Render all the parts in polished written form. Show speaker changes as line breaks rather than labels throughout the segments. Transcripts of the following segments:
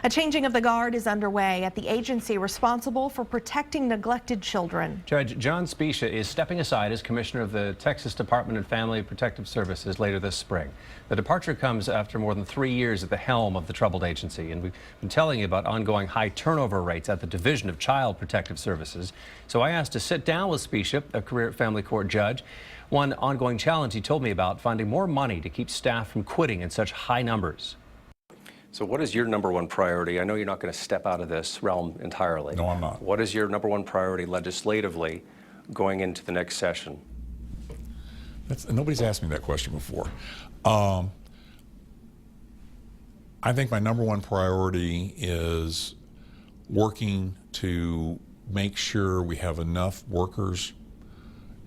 A changing of the guard is underway at the agency responsible for protecting neglected children.
Judge John Specia is stepping aside as Commissioner of the Texas Department of Family Protective Services later this spring. The departure comes after more than 3 years at the helm of the troubled agency, and we've been telling you about ongoing high turnover rates at the Division of Child Protective Services. So I asked to sit down with Specia, a career family court judge. One ongoing challenge he told me about: finding more money to keep staff from quitting in such high numbers. So what is your number one priority? I know you're not going to step out of this realm entirely.
No, I'm not.
What is your number one priority legislatively going into the next session?
Nobody's asked me that question before. I think my number one priority is working to make sure we have enough workers,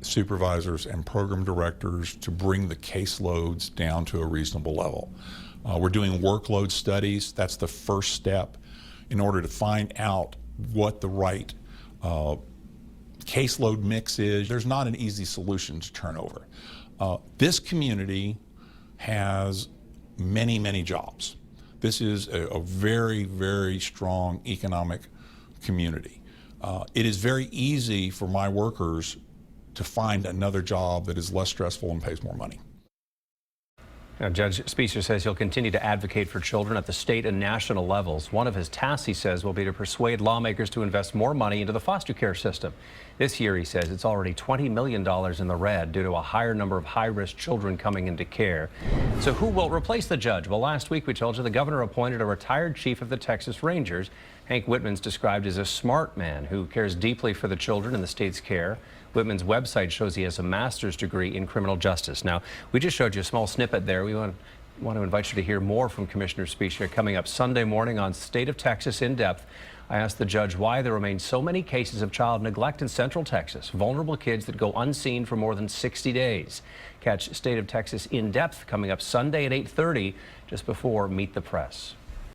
supervisors, and program directors to bring the caseloads down to a reasonable level. We're doing workload studies. That's the first step in order to find out what the right caseload mix is. There's not an easy solution to turnover. This community has many, many jobs. This is a very, very strong economic community. It is very easy for my workers to find another job that is less stressful and pays more money.
Now, Judge Specia says he'll continue to advocate for children at the state and national levels. One of his tasks, he says, will be to persuade lawmakers to invest more money into the foster care system. This year, he says, it's already $20 million in the red due to a higher number of high-risk children coming into care. So who will replace the judge? Well, last week we told you the governor appointed a retired chief of the Texas Rangers. Hank Whitman's described as a smart man who cares deeply for the children in the state's care. Whitman's website shows he has a master's degree in criminal justice. Now, we just showed you a small snippet there. We want to invite you to hear more from Commissioner Specia coming up Sunday morning on State of Texas In Depth. I asked the judge why there remain so many cases of child neglect in Central Texas, vulnerable kids that go unseen for more than 60 days. Catch State of Texas In Depth coming up Sunday at 8:30, just before Meet the Press.